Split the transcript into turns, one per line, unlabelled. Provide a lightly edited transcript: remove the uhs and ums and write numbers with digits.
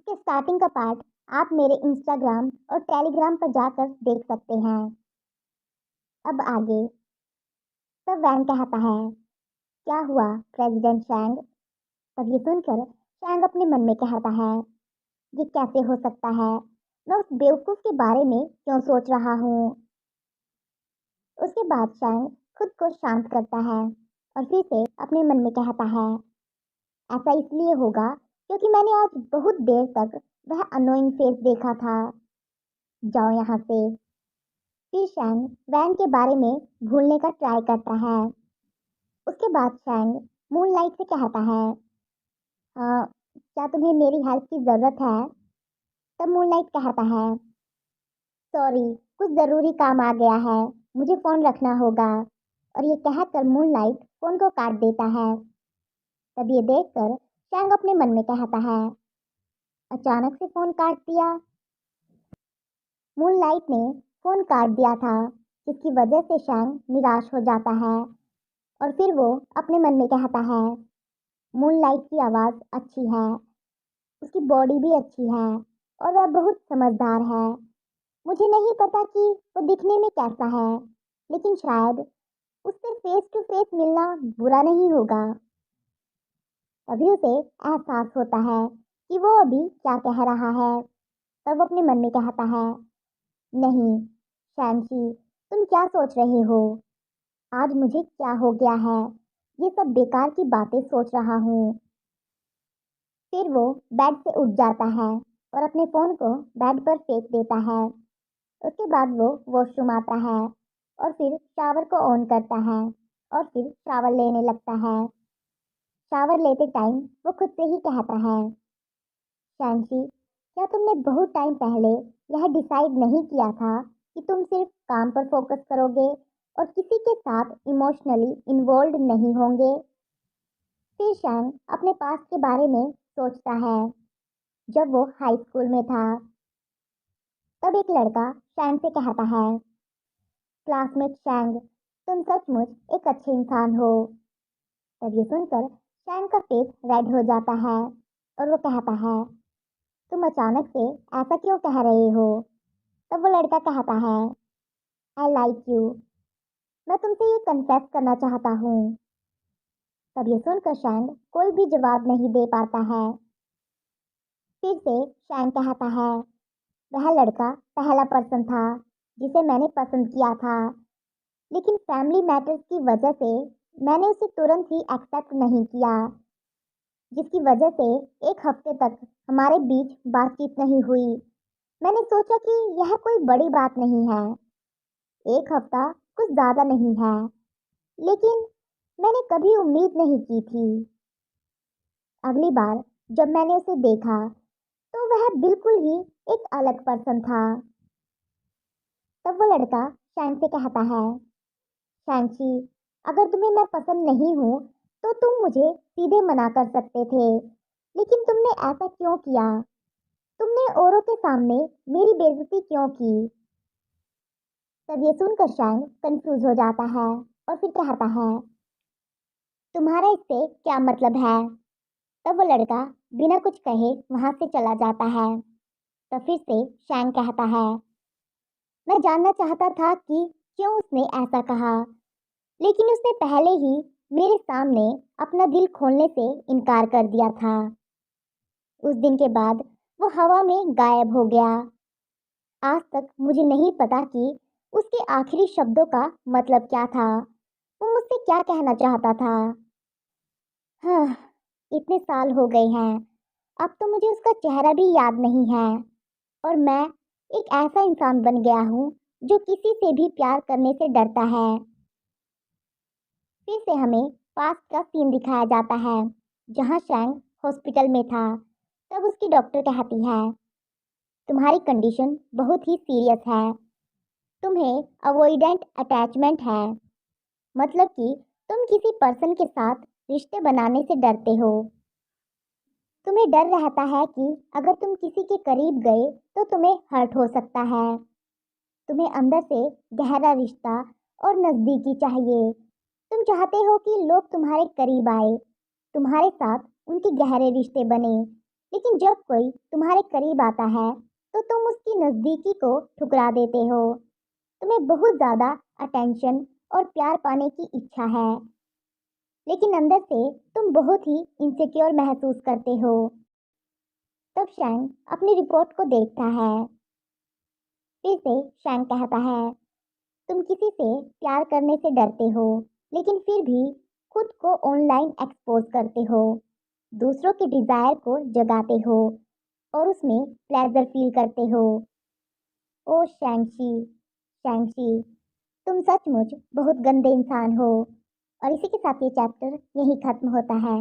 इसके स्टार्टिंग का पार्ट आप मेरे इंस्टाग्राम और टेलीग्राम पर जाकर देख सकते हैं। अब आगे। तब वैन कहता है, क्या हुआ प्रेसिडेंट शैंग? तब ये सुनकर शैंग अपने मन में कहता है, ये कैसे हो सकता है? मैं उस बेवकूफ के बारे में क्यों सोच रहा हूँ? उसके बाद शैंग खुद को शांत करता है और फिर से अपने मन में कहता है, ऐसा इसलिए होगा क्योंकि मैंने आज बहुत देर तक वह अनोइंग फेस देखा था। जाओ यहाँ से। फिर शैंग वैन के बारे में भूलने का ट्राई करता है। उसके बाद शैंग मूनलाइट से कहता है, हाँ, क्या तुम्हें मेरी हेल्प की ज़रूरत है? तब मूनलाइट कहता है, सॉरी, कुछ ज़रूरी काम आ गया है, मुझे फ़ोन रखना होगा। और ये कहकर मूनलाइट फ़ोन को काट देता है। तब ये देखकर शैंग अपने मन में कहता है, अचानक से फ़ोन काट दिया। मूनलाइट ने फ़ोन काट दिया था, जिसकी वजह से शैंग निराश हो जाता है और फिर वो अपने मन में कहता है, मूनलाइट की आवाज़ अच्छी है, उसकी बॉडी भी अच्छी है और वह बहुत समझदार है। मुझे नहीं पता कि वो दिखने में कैसा है, लेकिन शायद उससे फेस टू फेस मिलना बुरा नहीं होगा। तभी उसे एहसास होता है कि वो अभी क्या कह रहा है। तब वो अपने मन में कहता है, नहीं शैंशी, तुम क्या सोच रहे हो? आज मुझे क्या हो गया है? ये सब बेकार की बातें सोच रहा हूँ। फिर वो बेड से उठ जाता है और अपने फ़ोन को बेड पर फेंक देता है। उसके बाद वो वॉशरूम आता है और फिर शावर को ऑन करता है और फिर शावर लेने लगता है। शावर लेते टाइम वो खुद से ही कहता है, शैंशी, क्या तुमने बहुत टाइम पहले यह डिसाइड नहीं किया था कि तुम सिर्फ काम पर फोकस करोगे और किसी के साथ इमोशनली इन्वॉल्व नहीं होंगे? फिर शैंग अपने पास के बारे में सोचता है। जब वो हाई स्कूल में था, तब एक लड़का शैंग से कहता है, क्लासमेट शैंग, तुम सचमुच एक अच्छे इंसान हो। तब ये सुनकर शैंग का फेस रेड हो जाता है और वो कहता है, तुम अचानक से ऐसा क्यों कह रहे हो? तब वो लड़का कहता है, आई लाइक यू, मैं तुमसे ये कन्फेस करना चाहता हूँ। तब ये सुनकर शैंग कोई भी जवाब नहीं दे पाता है। फिर से शैंग कहता है, वह लड़का पहला पर्सन था जिसे मैंने पसंद किया था, लेकिन फैमिली मैटर्स की वजह से मैंने उसे तुरंत ही एक्सेप्ट नहीं किया, जिसकी वजह से एक हफ्ते तक हमारे बीच बातचीत नहीं हुई। मैंने सोचा कि यह कोई बड़ी बात नहीं है, एक हफ्ता कुछ ज़्यादा नहीं है, लेकिन मैंने कभी उम्मीद नहीं की थी। अगली बार जब मैंने उसे देखा तो वह बिल्कुल ही एक अलग पर्सन था। तब वो लड़का शैंग से कहता है, शैंची, अगर तुम्हें मैं पसंद नहीं हूँ तो तुम मुझे सीधे मना कर सकते थे, लेकिन तुमने ऐसा क्यों किया? तुमने औरों के सामने मेरी बेइज्जती क्यों की? तब ये सुनकर शैंग कंफ्यूज हो जाता है और फिर कहता है, तुम्हारा इससे क्या मतलब है? तब वो लड़का बिना कुछ कहे वहां से चला जाता है। तब फिर से शैंग कहता है, मैं जानना चाहता था कि क्यों उसने ऐसा कहा, लेकिन उसने पहले ही मेरे सामने अपना दिल खोलने से इनकार कर दिया था। उस दिन के बाद वो हवा में गायब हो गया। आज तक मुझे नहीं पता कि उसके आखिरी शब्दों का मतलब क्या था, वो मुझसे क्या कहना चाहता था। हाँ, इतने साल हो गए हैं, अब तो मुझे उसका चेहरा भी याद नहीं है और मैं एक ऐसा इंसान बन गया हूँ जो किसी से भी प्यार करने से डरता है। फिर से हमें पास्ट का सीन दिखाया जाता है, जहाँ शैंग हॉस्पिटल में था। तब उसकी डॉक्टर कहती है, तुम्हारी कंडीशन बहुत ही सीरियस है, तुम्हें अवॉइडेंट अटैचमेंट है, मतलब कि तुम किसी पर्सन के साथ रिश्ते बनाने से डरते हो। तुम्हें डर रहता है कि अगर तुम किसी के करीब गए तो तुम्हें हर्ट हो सकता है। तुम्हें अंदर से गहरा रिश्ता और नज़दीकी चाहिए। तुम चाहते हो कि लोग तुम्हारे करीब आए, तुम्हारे साथ उनके गहरे रिश्ते बने, लेकिन जब कोई तुम्हारे करीब आता है तो तुम उसकी नज़दीकी को ठुकरा देते हो। तुम्हें बहुत ज़्यादा अटेंशन और प्यार पाने की इच्छा है, लेकिन अंदर से तुम बहुत ही इनसिक्योर महसूस करते हो। तब शैंग अपनी रिपोर्ट को देखता है। फिर से शैंग कहता है, तुम किसी से प्यार करने से डरते हो, लेकिन फिर भी खुद को ऑनलाइन एक्सपोज करते हो, दूसरों के डिजायर को जगाते हो और उसमें प्लेजर फील करते हो। ओ शैंगशी, शैंगशी, तुम सचमुच बहुत गंदे इंसान हो। और इसी के साथ ये चैप्टर यहीं खत्म होता है।